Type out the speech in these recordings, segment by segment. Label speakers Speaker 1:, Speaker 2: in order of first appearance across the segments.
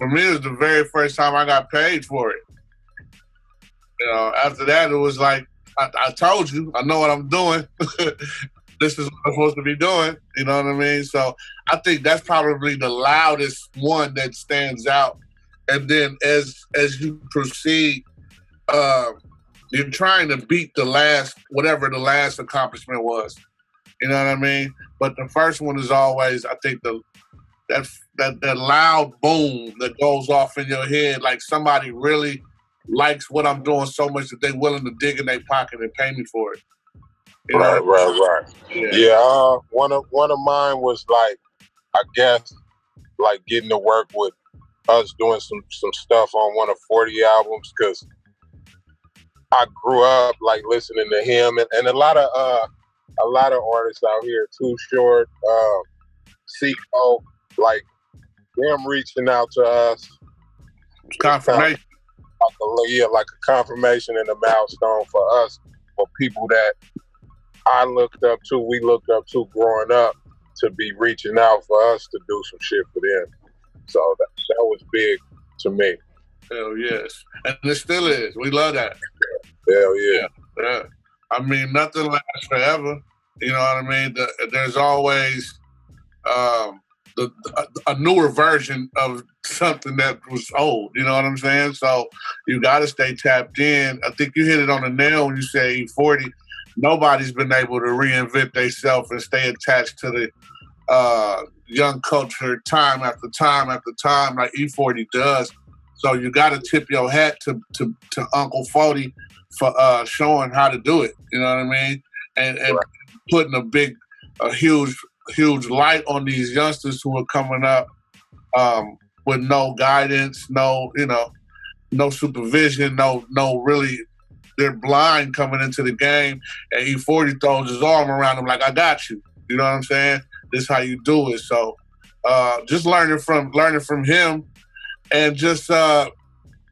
Speaker 1: For me, it was the very first time I got paid for it. You know, after that, it was like, I told you, I know what I'm doing. This is what I'm supposed to be doing. You know what I mean? So I think that's probably the loudest one that stands out. And then as you proceed, you're trying to beat the last, whatever the last accomplishment was. You know what I mean? But the first one is always, I think, that loud boom that goes off in your head, like somebody really likes what I'm doing so much that they're willing to dig in their pocket and pay me for it. You know?
Speaker 2: Right. Yeah. One of mine was like, I guess, like getting to work with us doing some stuff on one of 40 albums, because I grew up like listening to him and a lot of artists out here, Too Short, C.O., like them reaching out to us.
Speaker 1: Confirmation.
Speaker 2: Like a confirmation and a milestone for us, for people that we looked up to growing up, to be reaching out for us to do some shit for them. So that was big to me.
Speaker 1: Hell yes. And it still is. We love that.
Speaker 2: Hell yeah.
Speaker 1: Yeah. I mean, nothing lasts forever. You know what I mean? There's always a newer version of something that was old. You know what I'm saying? So you got to stay tapped in. I think you hit it on the nail when you say E40. Nobody's been able to reinvent themselves and stay attached to the young culture time after time after time like E40 does. So you got to tip your hat to Uncle 40 for showing how to do it. You know what I mean? And right. Putting a huge light on these youngsters who are coming up with no guidance, no supervision, no really. They're blind coming into the game, and E40 throws his arm around them like, I got you. You know what I'm saying? This is how you do it. So just learning from him, and just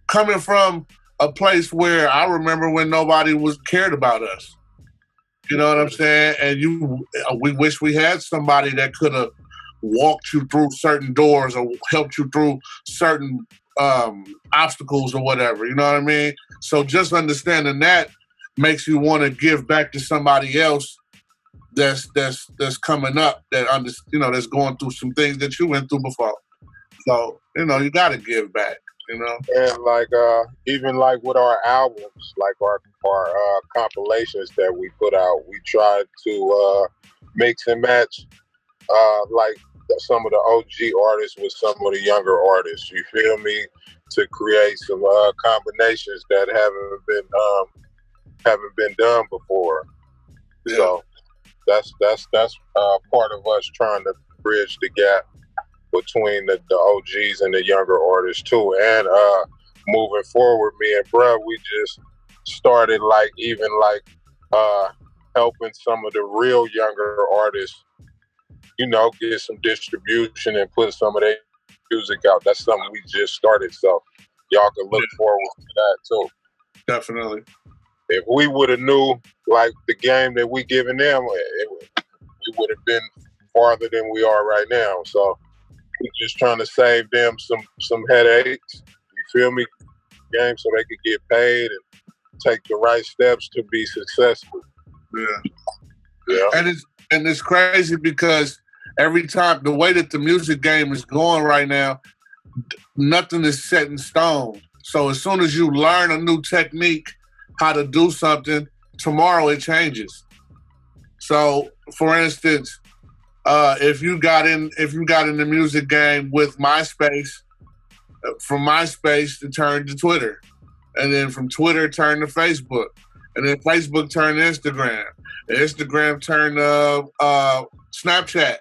Speaker 1: coming from a place where I remember when nobody was cared about us. You know what I'm saying? And we wish we had somebody that could have walked you through certain doors or helped you through certain obstacles or whatever. You know what I mean? So just understanding that makes you want to give back to somebody else that's coming up, that's going through some things that you went through before. So you got to give back.
Speaker 2: And like even like with our albums, like our compilations that we put out, we tried to mix and match like some of the OG artists with some of the younger artists. You feel me? To create some combinations that haven't been done before. Yeah. So that's part of us trying to bridge the gap between the OGs and the younger artists too. And moving forward, me and bruh, we just started helping some of the real younger artists, get some distribution and put some of their music out. That's something we just started, so y'all can look forward to that too.
Speaker 1: Definitely.
Speaker 2: If we would have knew like the game that we giving them, we would have been farther than we are right now. So we're just trying to save them some headaches. You feel me? Game so they could get paid and take the right steps to be successful. Yeah.
Speaker 1: And it's crazy because every time, the way that the music game is going right now, nothing is set in stone. So as soon as you learn a new technique, how to do something, tomorrow it changes. So, for instance, if you got in the music game with MySpace, from MySpace it turned to Twitter, and then from Twitter it turned to Facebook, and then Facebook turned to Instagram, and Instagram turned to Snapchat.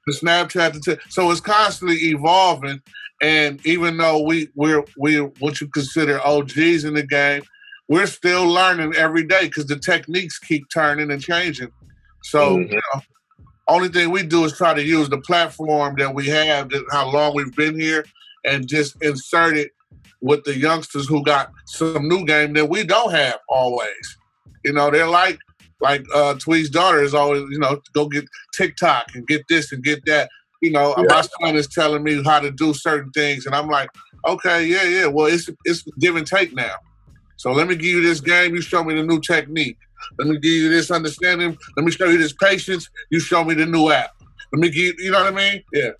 Speaker 1: The Snapchat, so it's constantly evolving. And even though we're what you consider OGs in the game, we're still learning every day because the techniques keep turning and changing. So only thing we do is try to use the platform that we have, how long we've been here, and just insert it with the youngsters who got some new game that we don't have always. They're like Tweed's daughter is always, go get TikTok and get this and get that. you know, my son is telling me how to do certain things, and I'm like, okay, yeah. Well, it's give and take now. So let me give you this game. You show me the new technique. Let me give you this understanding. Let me show you this patience. You show me the new app. Let me give you know what I mean? Yeah.